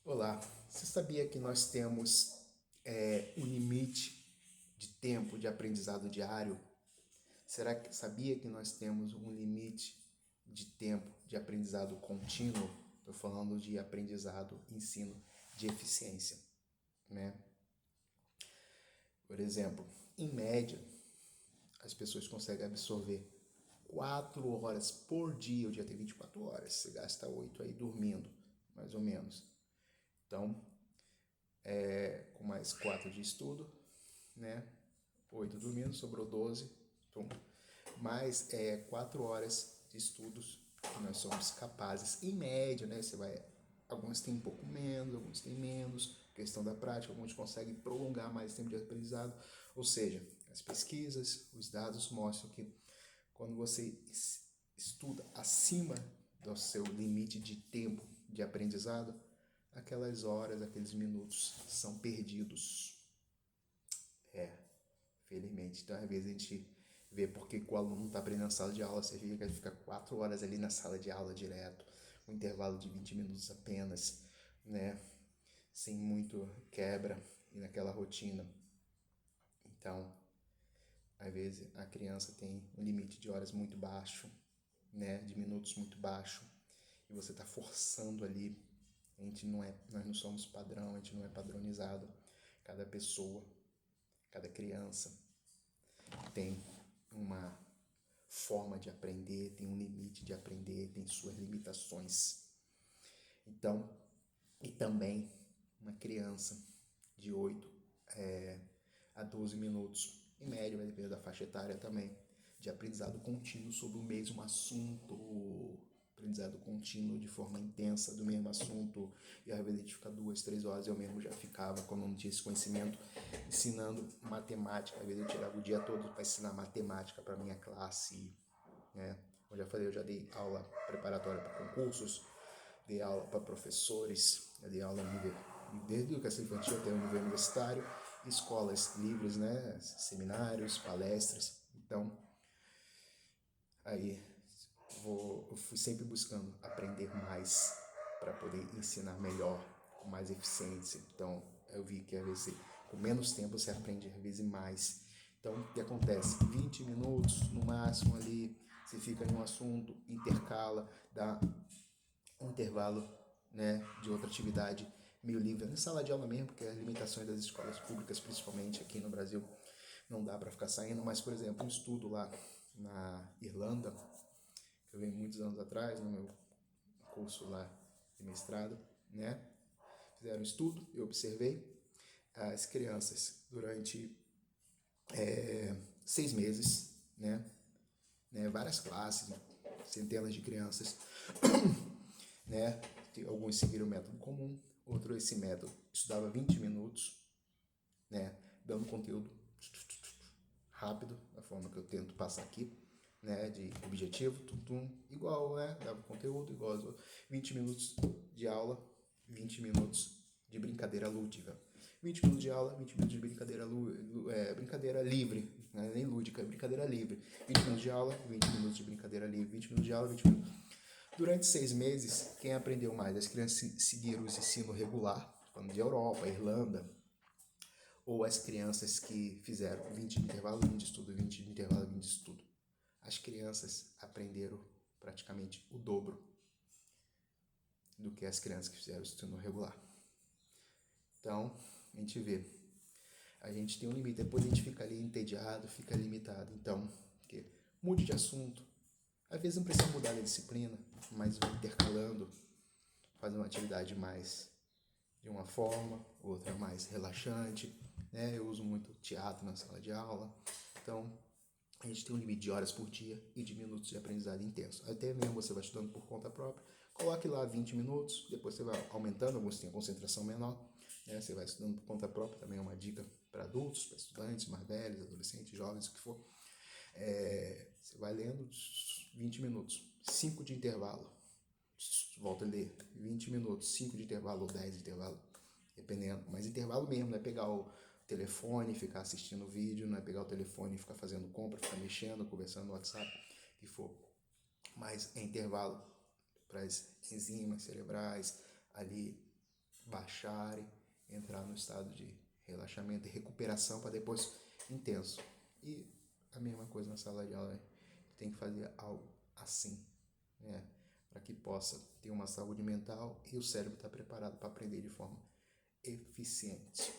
Olá, você sabia que nós temos um limite de tempo de aprendizado diário? Será que sabia que nós temos um limite de tempo de aprendizado contínuo? Estou falando de aprendizado, ensino de eficiência, né? Por exemplo, em média, as pessoas conseguem absorver 4 horas por dia. O dia tem 24 horas, você gasta 8 aí dormindo, mais ou menos. Então, com mais 4 de estudo, né? 8 dormindo, sobrou 12. Pum. Mais 4 horas de estudos que nós somos capazes, em média, né? Alguns têm um pouco menos, alguns têm menos, questão da prática, alguns conseguem prolongar mais tempo de aprendizado. Ou seja, as pesquisas, os dados mostram que quando você estuda acima do seu limite de tempo de aprendizado, aquelas horas, aqueles minutos são perdidos. Felizmente. Então, às vezes a gente vê porque o aluno não está aprendendo na sala de aula, você vê que ele fica 4 horas ali na sala de aula direto, um intervalo de 20 minutos apenas, né? Sem muito quebra e naquela rotina. Então, às vezes a criança tem um limite de horas muito baixo, né? De minutos muito baixo, e você está forçando ali. Nós não somos padrão, a gente não é padronizado. Cada pessoa, cada criança tem uma forma de aprender, tem um limite de aprender, tem suas limitações. Então, e também uma criança de 8 a 12 minutos, em média, vai depender da faixa etária também, de aprendizado contínuo sobre o mesmo assunto, aprendizado contínuo de forma intensa do mesmo assunto, e às vezes a gente fica 2, 3 horas, eu mesmo já ficava, quando não tinha esse conhecimento, ensinando matemática. Às vezes eu tirava o dia todo para ensinar matemática para minha classe, né? Como eu já falei, eu já dei aula preparatória para concursos, dei aula para professores, eu dei aula desde educação infantil até o nível universitário, escolas livres, né? Seminários, palestras. Então, aí eu fui sempre buscando aprender mais para poder ensinar melhor, com mais eficiência. Então, eu vi que às vezes com menos tempo você aprende às vezes mais. Então, o que acontece? 20 minutos no máximo ali, você fica em um assunto, intercala, dá um intervalo, né, de outra atividade meio livre, na sala de aula mesmo, porque as limitações das escolas públicas, principalmente aqui no Brasil, não dá para ficar saindo. Mas, por exemplo, um estudo lá na Irlanda, que eu vi muitos anos atrás, no meu curso lá de mestrado, né? Fizeram um estudo, eu observei as crianças durante 6 meses, né? Várias classes, centenas de crianças, né? Alguns seguiram o método comum, outro esse método estudava 20 minutos, né? Dando conteúdo rápido, da forma que eu tento passar aqui, né, de objetivo, igual, né, dava conteúdo igual aos outros. 20 minutos de aula, 20 minutos de brincadeira lúdica. 20 minutos de aula, 20 minutos de brincadeira livre, né, nem lúdica, é brincadeira livre. 20 minutos de aula, 20 minutos de brincadeira livre, 20 minutos de aula, 20 minutos. Durante 6 meses, quem aprendeu mais? As crianças seguiram o ensino regular, falando de Europa, Irlanda, ou as crianças que fizeram 20 de intervalo, 20 de estudo, 20 de intervalo, 20 de estudo. As crianças aprenderam praticamente o dobro do que as crianças que fizeram o ensino regular. Então, a gente vê, a gente tem um limite, depois a gente fica ali entediado, fica limitado. Então, mude de assunto. Às vezes não precisa mudar a disciplina, mas vai intercalando, fazer uma atividade mais de uma forma, outra mais relaxante, né? Eu uso muito teatro na sala de aula. Então, a gente tem um limite de horas por dia e de minutos de aprendizado intenso. Até mesmo você vai estudando por conta própria, coloque lá 20 minutos, depois você vai aumentando, alguns têm concentração menor, né? Você vai estudando por conta própria, também é uma dica para adultos, para estudantes mais velhos, adolescentes, jovens, o que for. Você vai lendo 20 minutos, 5 de intervalo, volta a ler 20 minutos, 5 de intervalo ou 10 de intervalo, dependendo. Mas intervalo mesmo, não é pegar o telefone, ficar assistindo o vídeo, não é pegar o telefone e ficar fazendo compra, ficar mexendo, conversando no WhatsApp, que for. Mas é intervalo para as enzimas cerebrais ali baixarem, entrar no estado de relaxamento e recuperação para depois intenso. E a mesma coisa na sala de aula, né? Tem que fazer algo assim, né? Para que possa ter uma saúde mental e o cérebro estar preparado para aprender de forma eficiente.